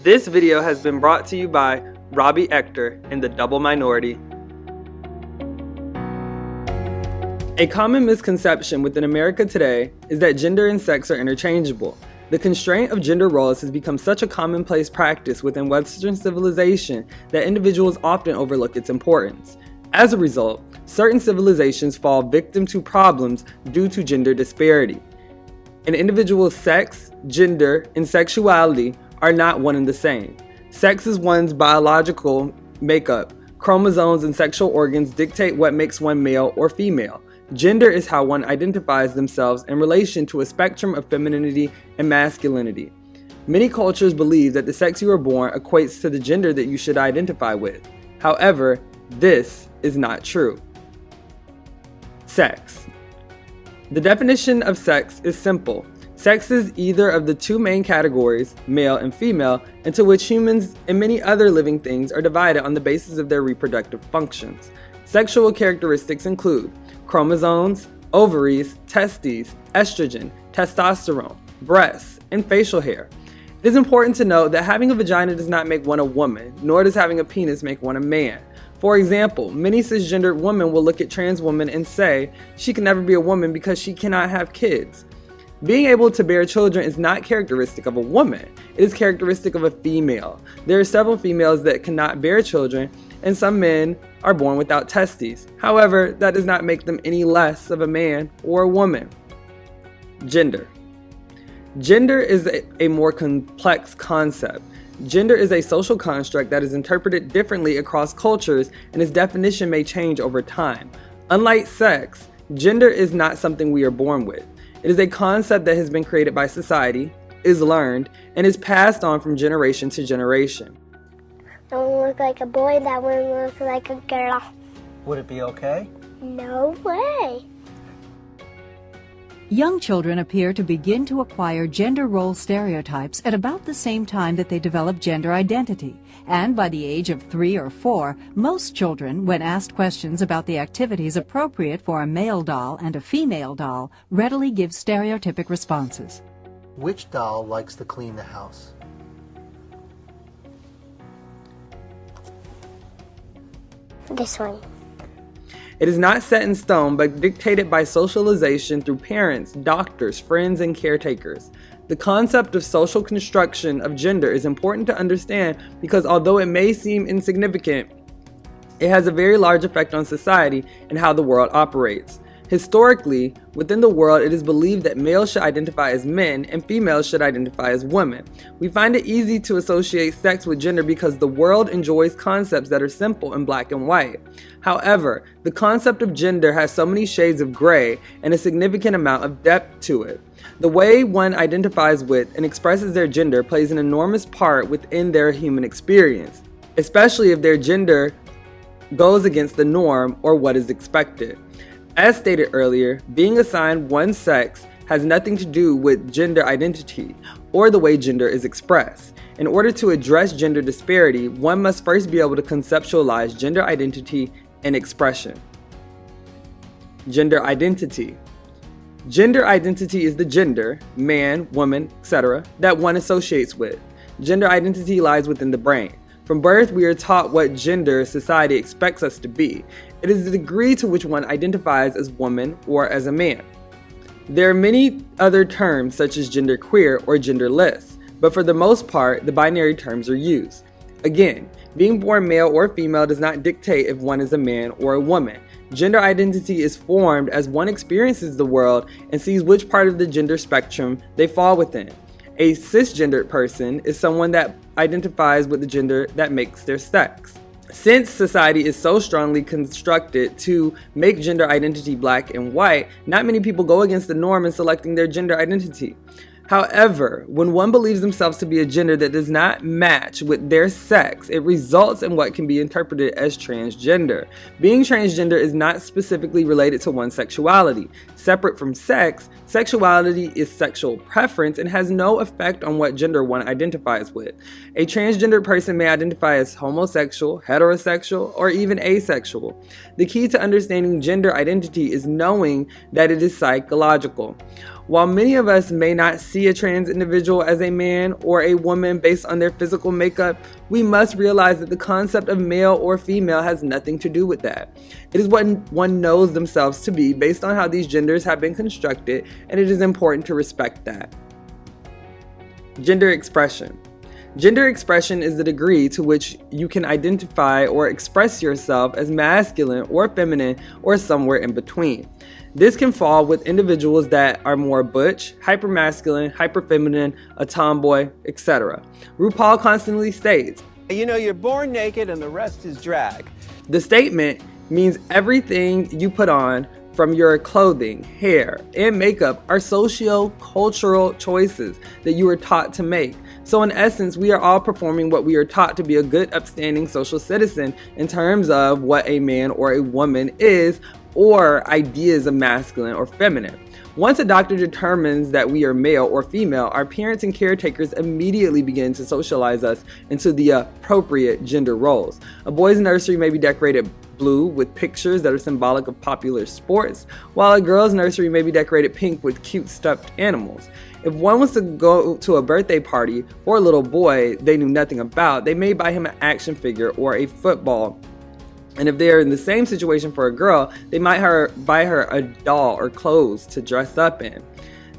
This video has been brought to you by Robbie Ector and the Double Minority. A common misconception within America today is that gender and sex are interchangeable. The constraint of gender roles has become such a commonplace practice within Western civilization that individuals often overlook its importance. As a result, certain civilizations fall victim to problems due to gender disparity. An individual's sex, gender, and sexuality are not one and the same. Sex is one's biological makeup. Chromosomes and sexual organs dictate what makes one male or female. Gender is how one identifies themselves in relation to a spectrum of femininity and masculinity. Many cultures believe that the sex you are born equates to the gender that you should identify with. However, this is not true. Sex. The definition of sex is simple. Sex is either of the two main categories, male and female, into which humans and many other living things are divided on the basis of their reproductive functions. Sexual characteristics include chromosomes, ovaries, testes, estrogen, testosterone, breasts, and facial hair. It is important to note that having a vagina does not make one a woman, nor does having a penis make one a man. For example, many cisgendered women will look at trans women and say she can never be a woman because she cannot have kids. Being able to bear children is not characteristic of a woman, it is characteristic of a female. There are several females that cannot bear children, and some men are born without testes. However, that does not make them any less of a man or a woman. Gender. Gender is a more complex concept. Gender is a social construct that is interpreted differently across cultures, and its definition may change over time. Unlike sex, gender is not something we are born with. It is a concept that has been created by society, is learned, and is passed on from generation to generation. That one look like a boy, that one look like a girl. Would it be okay? No way. Young children appear to begin to acquire gender role stereotypes at about the same time that they develop gender identity. And by the age of 3 or 4, most children, when asked questions about the activities appropriate for a male doll and a female doll, readily give stereotypic responses. Which doll likes to clean the house? This one. It is not set in stone, but dictated by socialization through parents, doctors, friends, and caretakers. The concept of social construction of gender is important to understand because although it may seem insignificant, it has a very large effect on society and how the world operates. Historically, within the world, it is believed that males should identify as men and females should identify as women. We find it easy to associate sex with gender because the world enjoys concepts that are simple and black and white. However, the concept of gender has so many shades of gray and a significant amount of depth to it. The way one identifies with and expresses their gender plays an enormous part within their human experience, especially if their gender goes against the norm or what is expected. As stated earlier, being assigned one sex has nothing to do with gender identity or the way gender is expressed. In order to address gender disparity, one must first be able to conceptualize gender identity and expression. Gender identity. Gender identity is the gender, man, woman, etc., that one associates with. Gender identity lies within the brain. From birth, we are taught what gender society expects us to be. It is the degree to which one identifies as woman or as a man. There are many other terms such as genderqueer or genderless, but for the most part, the binary terms are used. Again, being born male or female does not dictate if one is a man or a woman. Gender identity is formed as one experiences the world and sees which part of the gender spectrum they fall within. A cisgendered person is someone that identifies with the gender that makes their sex. Since society is so strongly constructed to make gender identity black and white, not many people go against the norm in selecting their gender identity. However, when one believes themselves to be a gender that does not match with their sex, it results in what can be interpreted as transgender. Being transgender is not specifically related to one's sexuality. Separate from sex, sexuality is sexual preference and has no effect on what gender one identifies with. A transgender person may identify as homosexual, heterosexual, or even asexual. The key to understanding gender identity is knowing that it is psychological. While many of us may not see a trans individual as a man or a woman based on their physical makeup, we must realize that the concept of male or female has nothing to do with that. It is what one knows themselves to be based on how these genders have been constructed, and it is important to respect that. Gender expression. Gender expression is the degree to which you can identify or express yourself as masculine or feminine or somewhere in between. This can fall with individuals that are more butch, hypermasculine, hyperfeminine, a tomboy, etc. RuPaul constantly states, You know, you're born naked and the rest is drag. the statement means everything you put on, from your clothing, hair, and makeup, are socio-cultural choices that you are taught to make. So in essence, we are all performing what we are taught to be a good, upstanding social citizen in terms of what a man or a woman is, or ideas of masculine or feminine. Once a doctor determines that we are male or female, our parents and caretakers immediately begin to socialize us into the appropriate gender roles. A boy's nursery may be decorated blue with pictures that are symbolic of popular sports, while a girl's nursery may be decorated pink with cute stuffed animals. If one was to go to a birthday party for a little boy they knew nothing about, they may buy him an action figure or a football. And if they're in the same situation for a girl, they might buy her a doll or clothes to dress up in.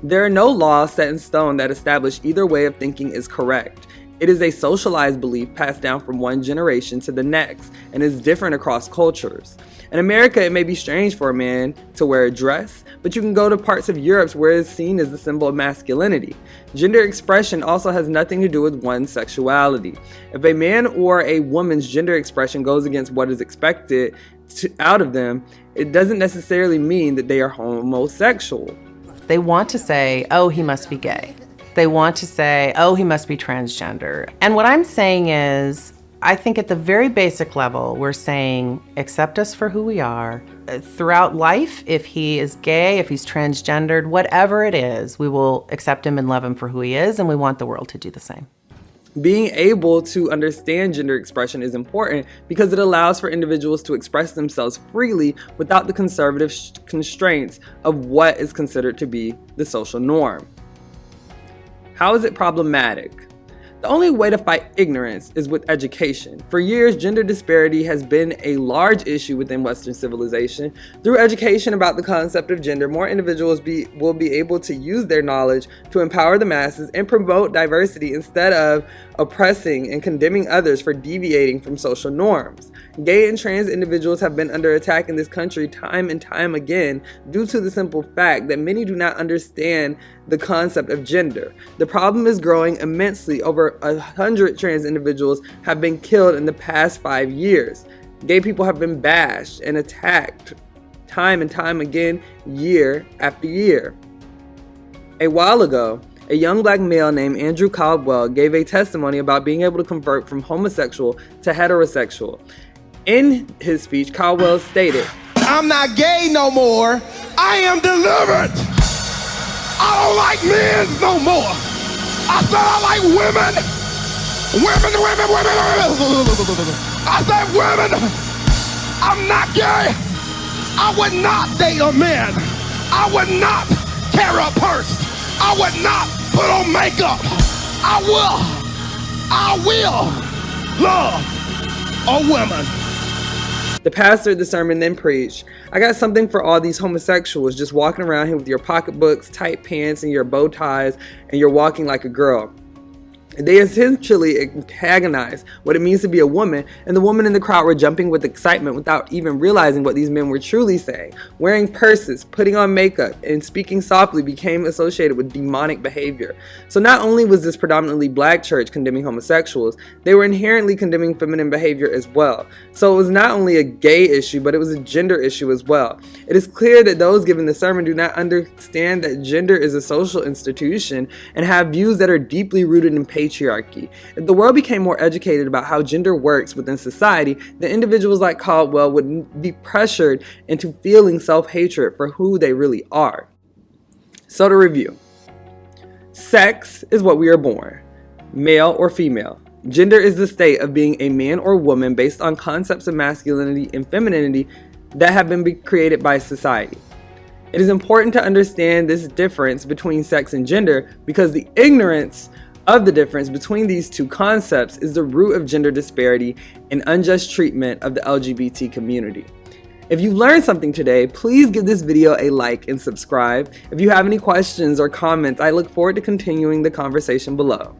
There are no laws set in stone that establish either way of thinking is correct. It is a socialized belief passed down from one generation to the next and is different across cultures. In America, it may be strange for a man to wear a dress, but you can go to parts of Europe where it is seen as the symbol of masculinity. Gender expression also has nothing to do with one's sexuality. If a man or a woman's gender expression goes against what is expected out of them, it doesn't necessarily mean that they are homosexual. They want to say, oh, he must be gay. They want to say, oh, he must be transgender. And what I'm saying is, I think at the very basic level, we're saying, accept us for who we are. Throughout life, if he is gay, if he's transgendered, whatever it is, we will accept him and love him for who he is, and we want the world to do the same. Being able to understand gender expression is important because it allows for individuals to express themselves freely without the conservative constraints of what is considered to be the social norm. How is it problematic? The only way to fight ignorance is with education. For years, gender disparity has been a large issue within Western civilization. Through education about the concept of gender, more individuals will be able to use their knowledge to empower the masses and promote diversity instead of oppressing and condemning others for deviating from social norms. Gay and trans individuals have been under attack in this country time and time again due to the simple fact that many do not understand the concept of gender. The problem is growing immensely. Over 100 trans individuals have been killed in the past 5 years. Gay people have been bashed and attacked time and time again, year after year. A while ago, a young black male named Andrew Caldwell gave a testimony about being able to convert from homosexual to heterosexual. In his speech, Caldwell stated, I'm not gay no more. I am delivered. I don't like men no more. I said I like women. Women. I said women. I'm not gay. I would not date a man. I would not carry a purse. I would not put on makeup. I will love a woman. The pastor of the sermon then preached, I got something for all these homosexuals just walking around here with your pocketbooks, tight pants, and your bow ties, and you're walking like a girl. They essentially antagonized what it means to be a woman, and the women in the crowd were jumping with excitement without even realizing what these men were truly saying. Wearing purses, putting on makeup, and speaking softly became associated with demonic behavior. So not only was this predominantly black church condemning homosexuals, they were inherently condemning feminine behavior as well. So it was not only a gay issue, but it was a gender issue as well. It is clear that those giving the sermon do not understand that gender is a social institution and have views that are deeply rooted in patriarchy. If the world became more educated about how gender works within society, then individuals like Caldwell would be pressured into feeling self-hatred for who they really are. So to review, sex is what we are born, male or female. Gender is the state of being a man or woman based on concepts of masculinity and femininity that have been created by society. It is important to understand this difference between sex and gender because the ignorance of the difference between these two concepts is the root of gender disparity and unjust treatment of the LGBT community. If you learned something today, please give this video a like and subscribe. If you have any questions or comments, I look forward to continuing the conversation below.